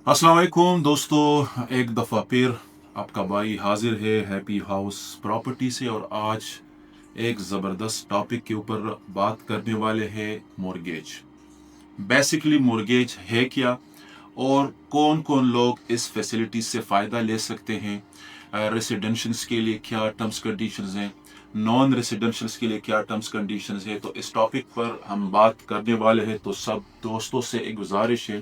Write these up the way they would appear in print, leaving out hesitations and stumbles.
अस्सलाम वालेकुम दोस्तों, एक दफ़ा फिर आपका भाई हाजिर है हैप्पी हाउस प्रॉपर्टी से। और आज एक ज़बरदस्त टॉपिक के ऊपर बात करने वाले हैं मॉर्गेज। बेसिकली मॉर्गेज है क्या और कौन कौन लोग इस फैसिलिटी से फ़ायदा ले सकते हैं। रेसिडेंशियल्स के लिए क्या टर्म्स कंडीशंस हैं, नॉन रेसिडेंशियल्स के लिए क्या टर्म्स कंडीशंस है। तो इस टॉपिक पर हम बात करने वाले हैं। तो सब दोस्तों से एक गुजारिश है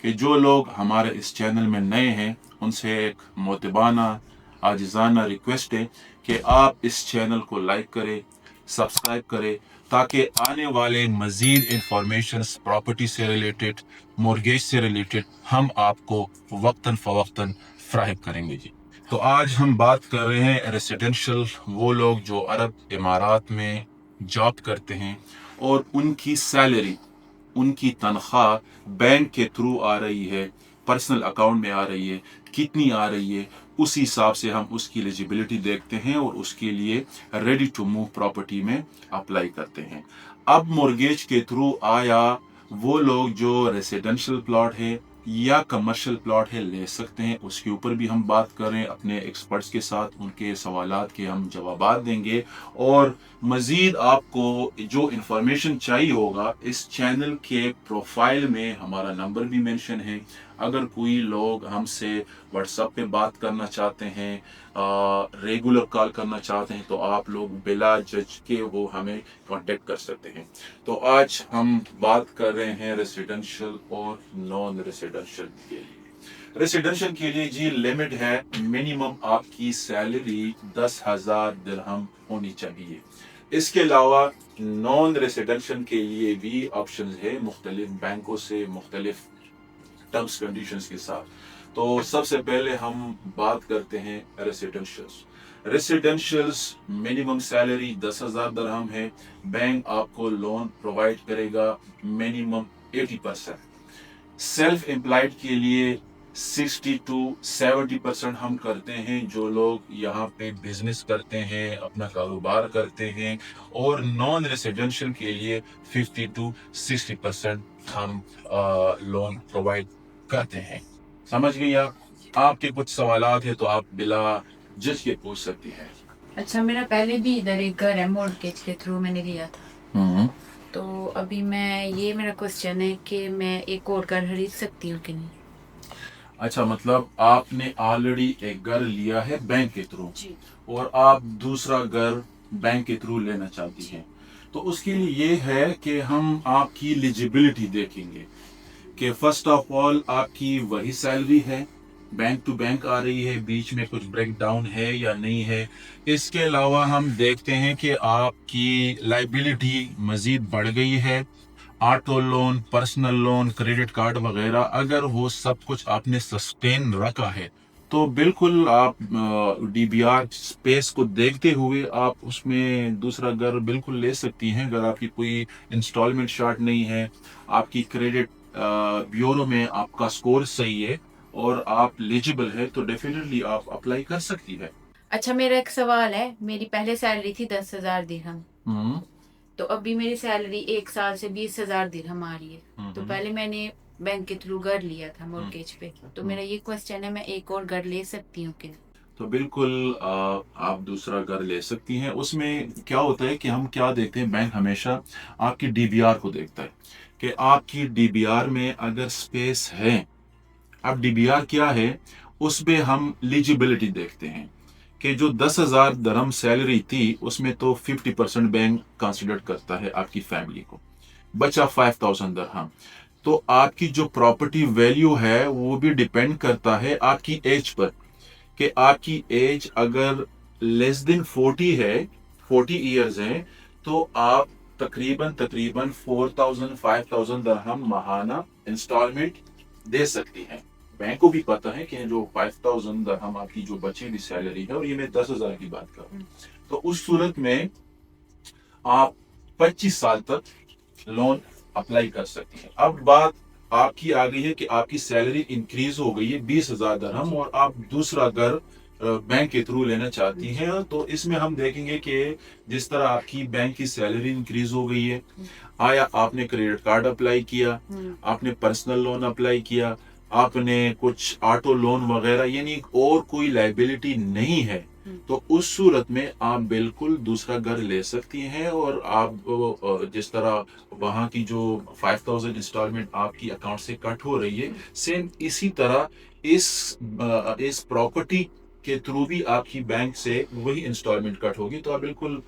कि जो लोग हमारे इस चैनल में नए हैं उनसे एक मोतबाना आजिज़ाना रिक्वेस्ट है कि आप इस चैनल को लाइक करें, सब्सक्राइब करें, ताकि आने वाले मज़ीद इंफॉर्मेशन प्रॉपर्टी से रिलेटेड, मॉर्गेज से रिलेटेड हम आपको वक्तन फ़वक्तन फ्राहम करेंगे जी। तो आज हम बात कर रहे हैं रेसिडेंशियल, वो लोग जो अरब इमारात में जॉब करते हैं और उनकी सैलरी, उनकी तनख्वाह बैंक के थ्रू आ रही है, पर्सनल अकाउंट में आ रही है, कितनी आ रही है, उस हिसाब से हम उसकी एलिजिबिलिटी देखते हैं और उसके लिए रेडी टू मूव प्रॉपर्टी में अप्लाई करते हैं। अब मॉर्गेज के थ्रू आया वो लोग जो रेसिडेंशियल प्लॉट है या कमर्शियल प्लॉट है ले सकते हैं, उसके ऊपर भी हम बात कर रहे हैं अपने एक्सपर्ट्स के साथ। उनके सवालात के हम जवाबात देंगे और मज़ीद आपको जो इन्फॉर्मेशन चाहिए होगा, इस चैनल के प्रोफाइल में हमारा नंबर भी मेंशन है। अगर कोई लोग हमसे व्हाट्सएप पे बात करना चाहते हैं, रेगुलर कॉल करना चाहते हैं, तो आप लोग बिला जज के वो हमें कांटेक्ट कर सकते हैं। तो आज हम बात कर रहे हैं रेसिडेंशियल और नॉन रेसिडेंशियल के लिए। रेसिडेंशियल के लिए जी लिमिट है, मिनिमम आपकी सैलरी 10,000 दिरहम होनी चाहिए। इसके अलावा नॉन रेसिडेंशियल के लिए भी ऑप्शन है मुख्तलिफ बैंकों से, मुख्तलिफ टर्म्स कंडीशंस के साथ। तो सबसे पहले हम बात करते हैं रेसिडेंशियल्स। रेसिडेंशियल्स मिनिमम सैलरी 10,000 दरहम है। बैंक आपको लोन प्रोवाइड करेगा मिनिमम 80%। सेल्फ एम्प्लॉयड के लिए 60 टू 70% हम करते हैं, जो लोग यहाँ पे बिजनेस करते हैं, अपना कारोबार करते हैं। और नॉन रेसिडेंशियल के लिए 50 टू 60% हम लोन प्रोवाइड करते हैं। समझ गई आप? आपके कुछ सवालात है तो आप बिला जज के पूछ सकती हैं। अच्छा, मेरा पहले भी इधर एक घर है, मॉर्गेज के थ्रू मैंने लिया था। तो अभी मेरा क्वेश्चन है कि मैं एक और घर खरीद सकती हूँ कि नहीं। अच्छा, मतलब आपने ऑलरेडी एक घर लिया है बैंक के थ्रू जी। और आप दूसरा घर बैंक के थ्रू लेना चाहती हैं। तो उसके लिए ये है कि हम आपकी एलिजिबिलिटी देखेंगे कि फर्स्ट ऑफ ऑल आपकी वही सैलरी है, बैंक टू बैंक आ रही है, बीच में कुछ ब्रेक डाउन है या नहीं है। इसके अलावा हम देखते हैं कि आपकी लाइबिलिटी मज़ीद बढ़ गई है, auto loan, personal loan, credit card वगैरह, अगर वो सब कुछ आपने सस्टेन रखा है तो बिल्कुल आप डीबीआर स्पेस को देखते हुए आप उसमें दूसरा घर बिल्कुल ले सकती हैं। अगर आपकी कोई इंस्टॉलमेंट शार्ट नहीं है, आपकी क्रेडिट ब्यूरो में आपका स्कोर सही है और आप एलिजिबल है, तो डेफिनेटली आप अप्लाई कर सकती है। अच्छा, मेरा एक सवाल है। मेरी पहले सैलरी थी 10,000 दिरहम, हम्म तो अभी मेरी सैलरी एक साल से 20,000 दिरहम आ रही है। तो पहले मैंने बैंक के थ्रू घर लिया था मॉर्गेज पे। तो मेरा ये क्वेश्चन है, मैं एक और घर ले सकती हूँ कि नहीं। तो बिल्कुल आप दूसरा घर ले सकती हैं। उसमें क्या होता है कि हम क्या देखते हैं, बैंक हमेशा आपकी डीबीआर को देखता है कि आपकी डीबीआर में अगर स्पेस है। अब डीबीआर क्या है, उसमें हम एलिजिबिलिटी देखते हैं कि जो 10,000 दरहम सैलरी थी उसमें तो 50% बैंक कंसिडर करता है आपकी फैमिली को, बचा 5,000 दरहम। तो आपकी जो प्रॉपर्टी वैल्यू है वो भी डिपेंड करता है आपकी एज पर, कि आपकी एज अगर लेस देन 40 है, 40 ईयर्स है, तो आप तकरीबन तकरीबन 4,000 5,000 दरहम माहाना इंस्टॉलमेंट दे सकती हैं। बैंक को भी पता है कि जो 5,000 दरहम आपकी जो बची हुई सैलरी है, और ये मैं 10,000 की बात कर रहा हूँ, तो उस सूरत में आप 25 साल तक लोन अप्लाई कर सकती हैं। अब बात आपकी आ गई है कि आपकी सैलरी इंक्रीज हो गई है 20,000 दरहम और आप दूसरा घर बैंक के थ्रू लेना चाहती हैं। तो इसमें हम देखेंगे कि जिस तरह आपकी बैंक की सैलरी इंक्रीज हो गई है, आया आपने क्रेडिट कार्ड अप्लाई किया, आपने पर्सनल लोन अप्लाई किया, آپ نے کچھ آٹو لون وغیرہ یعنی اور کوئی لائبلٹی نہیں ہے تو اس صورت میں آپ بالکل دوسرا گھر لے سکتی ہیں، اور آپ جس طرح وہاں کی جو 5000 انسٹالمنٹ آپ کی اکاؤنٹ سے کٹ ہو رہی ہے، سیم اسی طرح اس پراپرٹی کے تھرو بھی آپ کی بینک سے وہی انسٹالمنٹ کٹ ہوگی، تو آپ بالکل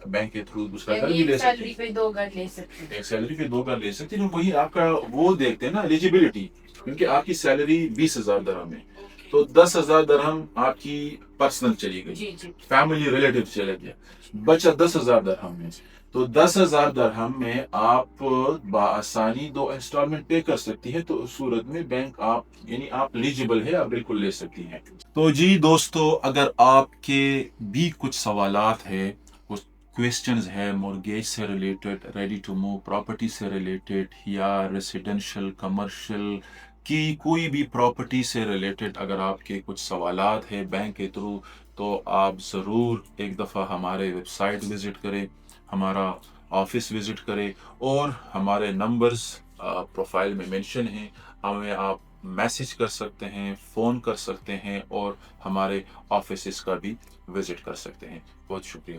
بینک کے تھرو دوسرا گھر یعنی بھی ایک لے سکتے سیلری ہیں، پہ 2 گھر لے سکتے ہیں. ایک سیلری پہ 2 گھر لے سکتے ہیں. وہی آپ کا وہ دیکھتے ہیں نا ایلیجیبلٹی، کیونکہ آپ کی سیلری 20,000 درہم ہے تو 10,000 درہم آپ کی پرسنل چلی گئی، جی جی فیملی ریلیٹو چلے گیا، بچہ 10,000 درہم میں، تو 10,000 درہم میں آپ بآسانی 2 انسٹالمنٹ پے کر سکتی ہے، تو اس صورت میں بینک آپ ایلیجیبل ہے، آپ بالکل لے سکتی ہیں. تو جی دوستو، اگر آپ کے بھی کچھ سوالات ہے، کچھ کویسچنز ہے مورگیج سے related, ready to move property سے ریلیٹڈ، یا ریسیڈنشل کمرشل کی کوئی بھی پراپرٹی سے ریلیٹڈ اگر آپ کے کچھ سوالات ہیں بینک کے تھرو، تو آپ ضرور ایک دفعہ ہمارے ویب سائٹ وزٹ کریں، ہمارا آفس وزٹ کریں، اور ہمارے نمبرز پروفائل میں مینشن ہیں، ہمیں آپ میسج کر سکتے ہیں، فون کر سکتے ہیں، اور ہمارے آفیسز کا بھی وزٹ کر سکتے ہیں. بہت شکریہ.